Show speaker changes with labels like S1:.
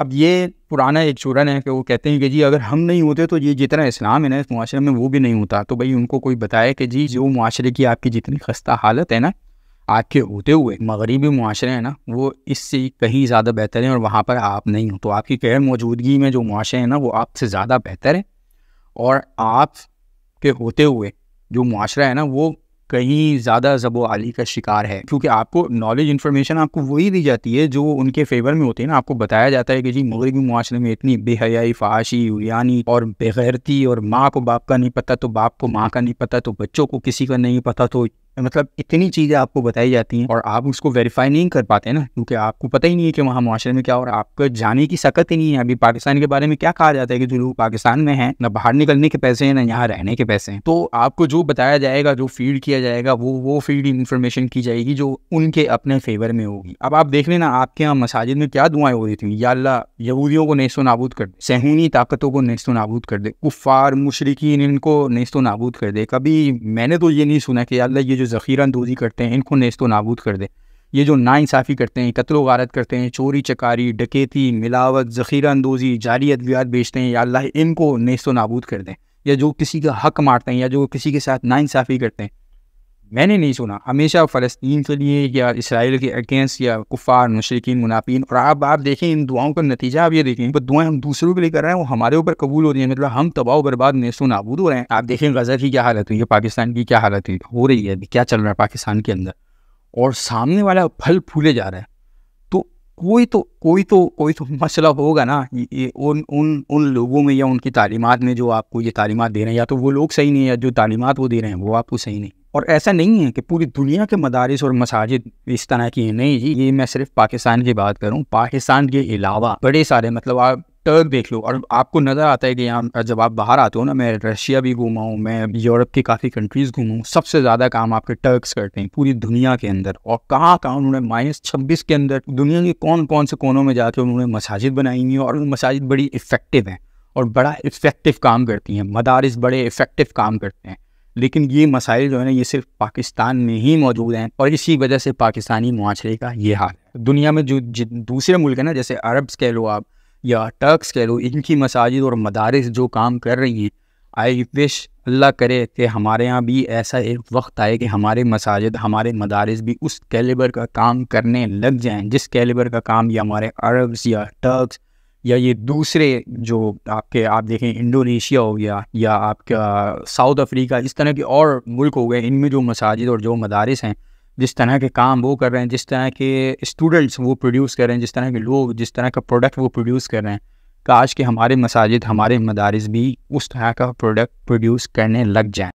S1: अब ये पुराना एक चूरन है कि वो कहते हैं कि जी अगर हम नहीं होते तो ये जितना इस्लाम है ना इस मुआशरे में वो भी नहीं होता। तो भाई उनको कोई बताए कि जी जो मुआशरे की आपकी जितनी खस्ता हालत है ना आपके होते हुए मगरिबी मुआशरे हैं ना वो इससे कहीं ज़्यादा बेहतर है और वहाँ पर आप नहीं हो। तो आपकी गैर मौजूदगी में जो मुआशरे हैं ना वो आपसे ज़्यादा बेहतर है और आप के होते हुए जो मुआशरा है ना वो कहीं ज़्यादा ज़बो आली का शिकार है, क्योंकि आपको नॉलेज इन्फॉर्मेशन आपको वही दी जाती है जो उनके फेवर में होती है ना। आपको बताया जाता है कि जी मगरिबी मुआशरे में इतनी बेहयाई, फहाशी, उरियानी और बेगैरती, और माँ को बाप का नहीं पता तो बाप को माँ का नहीं पता तो बच्चों को किसी का नहीं पता, तो मतलब इतनी चीज़ें आपको बताई जाती हैं और आप उसको वेरीफाई नहीं कर पाते ना, क्योंकि आपको पता ही नहीं है कि वहाँ मुआशरे में क्या हो रहा है, आपको जाने की सकत ही नहीं है। अभी पाकिस्तान के बारे में क्या कहा जाता है कि जो लोग पाकिस्तान में हैं ना बाहर निकलने के पैसे हैं ना यहाँ रहने के पैसे हैं। तो आपको जो बताया जाएगा, जो फीड किया जाएगा वो फीड इन्फॉर्मेशन की जाएगी जो उनके अपने फेवर में होगी। अब आप देख लेना आपके यहाँ मसाजिद में क्या दुआएं हो रही थी, या अल्लाह यहूदियों को नेस्तो नाबूद कर दे, सहूनी ताकतों को नेस्तो नाबूद कर दे, कुफ्फार मुशरिकीन इनको नेस्तो नाबूद कर दे। कभी मैंने तो ये नहीं सुना कि अल्लाह ये जो ज़ख़ीरा अंदोज़ी करते हैं इनको नेस्तो नाबूद कर दे, ये जो नाइंसाफ़ी करते हैं, कत्ल गारत करते हैं, चोरी चकारी, डकैती, मिलावट, ज़ख़ीरा अंदोज़ी, जाली अद्वियात बेचते हैं, या अल्लाह इनको नेस्तो नाबूद कर दें। या जो किसी का हक मारते हैं या जो किसी के साथ नाइंसाफ़ी करते हैं, मैंने नहीं सुना। हमेशा फ़लस्तीन के लिए या इसराइल के अगेंस्ट या कुफ़ार, मुशरिकीन, मुनाफिकीन। और आप देखें इन दुआओं का नतीजा आप ये देखें, वो दुआएं हम दूसरों के लिए कर रहे हैं वो हमारे ऊपर कबूल हो रही हैं, मतलब हम तबाह बर्बाद नेस्तो नाबूद हो रहे हैं। आप देखें गज़ा की क्या हालत हुई है, पाकिस्तान की क्या हालत हो रही है, अभी क्या चल रहा है पाकिस्तान के अंदर, और सामने वाला फल फूले जा रहा है। तो कोई तो मसला होगा ना, ये उन लोगों में या उनकी तालीमात में जो आपको ये तालीमात दे रहे हैं, या तो वो लोग सही नहीं है या जो तालीमात वो दे रहे हैं वो आपको सही नहीं। और ऐसा नहीं है कि पूरी दुनिया के मदारिस और मसाजिद इस तरह की हैं, नहीं जी, ये मैं सिर्फ पाकिस्तान की बात करूँ। पाकिस्तान के अलावा बड़े सारे, मतलब आप टर्क देख लो और आपको नज़र आता है कि यहाँ जब आप बाहर आते हो ना, मैं रशिया भी घूमा हूँ, मैं यूरोप की काफ़ी कंट्रीज़ घूमा हूँ, सबसे ज़्यादा काम आपके टर्क्स करते हैं पूरी दुनिया के अंदर। और कहाँ उन्होंने -26 के अंदर दुनिया के कौन कौन से कोनों में जाकर उन्होंने मसाजिद बनाई हुई हैं, और मसाजिद बड़ी इफ़ेक्टिव हैं और बड़ा इफ़ेक्टिव काम करती हैं, मदारिस बड़े इफ़ेक्टिव काम करते हैं। लेकिन ये मसाइल जो है ना ये सिर्फ पाकिस्तान में ही मौजूद हैं और इसी वजह से पाकिस्तानी मुआशरे का ये हाल है। दुनिया में जो दूसरे मुल्क हैं ना, जैसे अरब्स कह लो आप या टर्क्स कह लो, इनकी मसाजिद और मदारिस जो काम कर रही हैं, आई विश अल्लाह करे कि हमारे यहाँ भी ऐसा एक वक्त आए कि हमारे मसाजिद, हमारे मदारिस भी उस कैलिबर का काम करने लग जाएं जिस कैलिबर का काम ये हमारे अरब्स या टर्क्स या ये दूसरे जो आपके आप देखें इंडोनेशिया हो गया या आपका साउथ अफ्रीका, इस तरह के और मुल्क हो गए, इनमें जो मसाजिद और जो मदारिस हैं, जिस तरह के काम वो कर रहे हैं, जिस तरह के स्टूडेंट्स वो प्रोड्यूस कर रहे हैं, जिस तरह के लोग, जिस तरह का प्रोडक्ट वो प्रोड्यूस कर रहे हैं, काश कि हमारे मसाजिद, हमारे मदारिस भी उस तरह का प्रोडक्ट प्रोड्यूस करने लग जाएं।